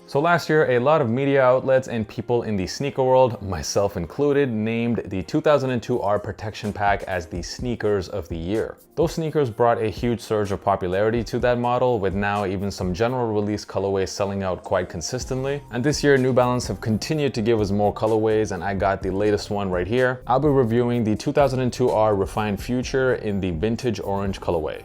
So last year, a lot of media outlets and people in the sneaker world, myself included, named the 2002R Protection Pack as the sneakers of the year. Those sneakers brought a huge surge of popularity to that model, with now even some general release colorways selling out quite consistently. And this year, New Balance have continued to give us more colorways, and I got the latest one right here. I'll be reviewing the 2002R Refined Future in the vintage orange colorway.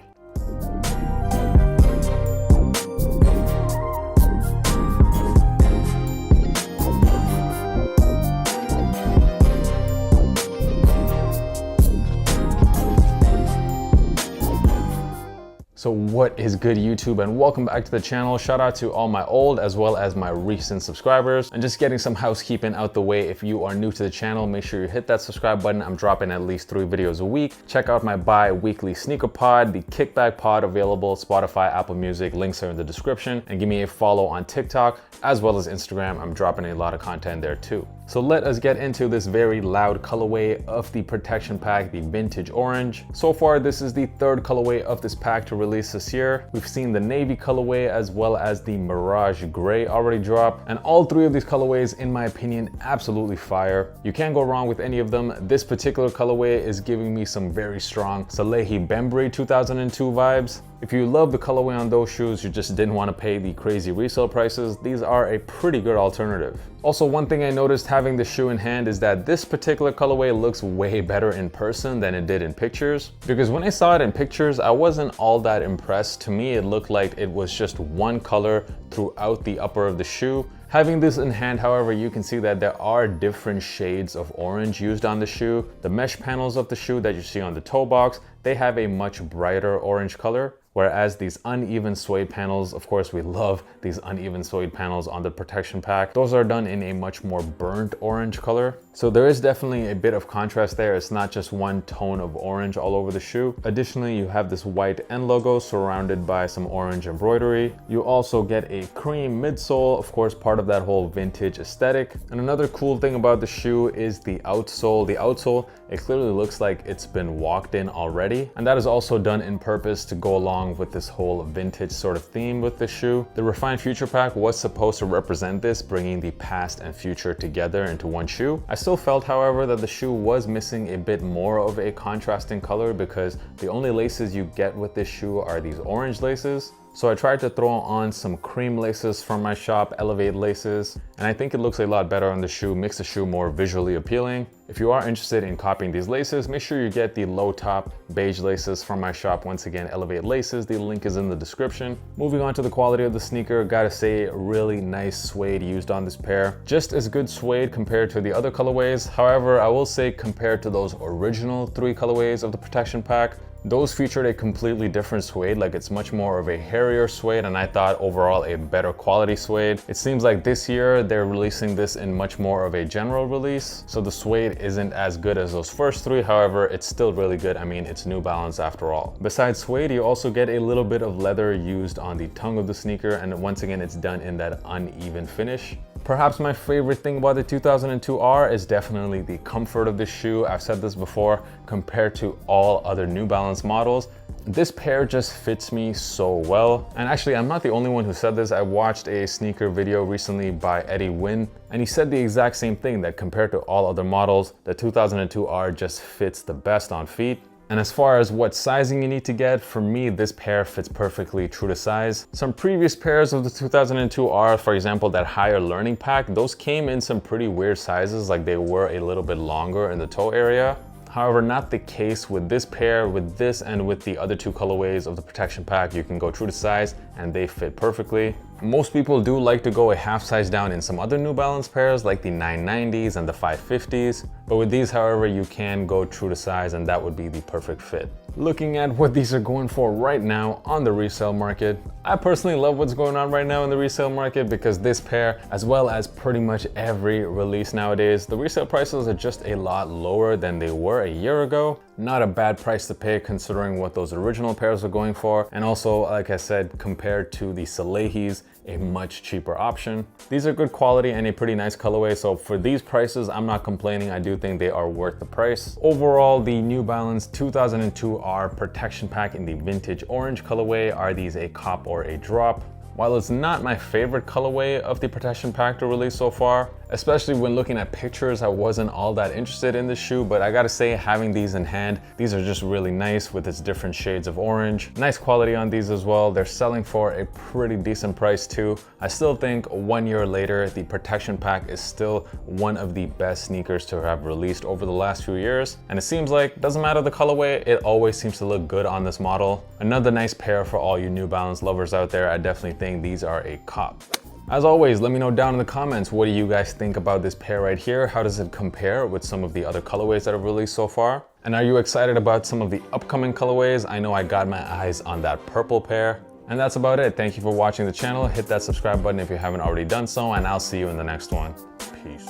So what is good, YouTube, and welcome back to the channel. Shout out to all my old as well as my recent subscribers. And just getting some housekeeping out the way, if you are new to the channel, make sure you hit that subscribe button. I'm dropping at least 3 videos a week. Check out my bi-weekly sneaker pod, the Kickback pod, available Spotify, Apple Music, links are in the description. And give me a follow on TikTok as well as Instagram. I'm dropping a lot of content there too. So let us get into this very loud colorway of the Protection Pack, the vintage orange. So far, this is the 3rd colorway of this pack to release this year. We've seen the navy colorway as well as the Mirage Gray already drop, and all 3 of these colorways, in my opinion, absolutely fire. You can't go wrong with any of them. This particular colorway is giving me some very strong Salehe Bembury 2002 vibes. If you love the colorway on those shoes, you just didn't want to pay the crazy resale prices, these are a pretty good alternative. Also, one thing I noticed having the shoe in hand is that this particular colorway looks way better in person than it did in pictures. Because when I saw it in pictures, I wasn't all that impressed. To me, it looked like it was just one color throughout the upper of the shoe. Having this in hand, however, you can see that there are different shades of orange used on the shoe. The mesh panels of the shoe that you see on the toe box, they have a much brighter orange color. Whereas these uneven suede panels, of course we love these uneven suede panels on the Protection Pack, those are done in a much more burnt orange color. So there is definitely a bit of contrast there. It's not just one tone of orange all over the shoe. Additionally, you have this white end logo surrounded by some orange embroidery. You also get a cream midsole, of course part of that whole vintage aesthetic. And another cool thing about the shoe is the outsole. The outsole, it clearly looks like it's been walked in already. And that is also done in purpose to go along with this whole vintage sort of theme with the shoe. The Refined Future Pack was supposed to represent this, bringing the past and future together into one shoe. I still felt, however, that the shoe was missing a bit more of a contrasting color, because the only laces you get with this shoe are these orange laces. So I tried to throw on some cream laces from my shop, Elevate laces, and I think it looks a lot better on the shoe, makes the shoe more visually appealing. If you are interested in copying these laces, make sure you get the low top beige laces from my shop. Once again, Elevate laces, the link is in the description. Moving on to the quality of the sneaker, gotta say, really nice suede used on this pair. Just as good suede compared to the other colorways. However, I will say compared to those original 3 colorways of the Protection Pack, those featured a completely different suede, like it's much more of a hairier suede, and I thought overall a better quality suede. It seems like this year they're releasing this in much more of a general release, so the suede isn't as good as those first 3, however, it's still really good. I mean, it's New Balance after all. Besides suede, you also get a little bit of leather used on the tongue of the sneaker, and once again, it's done in that uneven finish. Perhaps my favorite thing about the 2002R is definitely the comfort of the shoe. I've said this before, compared to all other New Balance models, this pair just fits me so well. And actually, I'm not the only one who said this. I watched a sneaker video recently by Eddie Wynn, and he said the exact same thing, that compared to all other models, the 2002R just fits the best on feet. And as far as what sizing you need to get, for me, this pair fits perfectly true to size. Some previous pairs of the 2002R, for example, that higher learning pack, those came in some pretty weird sizes, like they were a little bit longer in the toe area. However, not the case with this pair. With this and with the other 2 colorways of the Protection Pack, you can go true to size and they fit perfectly. Most people do like to go a half size down in some other New Balance pairs like the 990s and the 550s. But with these, however, you can go true to size and that would be the perfect fit. Looking at what these are going for right now on the resale market, I personally love what's going on right now in the resale market, because this pair, as well as pretty much every release nowadays, the resale prices are just a lot lower than they were a year ago. Not a bad price to pay considering what those original pairs were going for. And also, like I said, compared to the Salehis, a much cheaper option. These are good quality and a pretty nice colorway, so for these prices, I'm not complaining. I do think they are worth the price. Overall, the New Balance 2002R Protection Pack in the vintage orange colorway, are these a cop or a drop? While it's not my favorite colorway of the protection pack to release so far, especially when looking at pictures, I wasn't all that interested in this shoe, but I gotta say, having these in hand, these are just really nice with its different shades of orange. Nice quality on these as well. They're selling for a pretty decent price too. I still think 1 year later, the protection pack is still one of the best sneakers to have released over the last few years. And it seems like, doesn't matter the colorway, it always seems to look good on this model. Another nice pair for all you New Balance lovers out there. I definitely think these are a cop. As always, let me know down in the comments, what do you guys think about this pair right here? How does it compare with some of the other colorways that have released so far? And are you excited about some of the upcoming colorways? I know I got my eyes on that purple pair. And that's about it. Thank you for watching the channel. Hit that subscribe button if you haven't already done so, and I'll see you in the next one. Peace.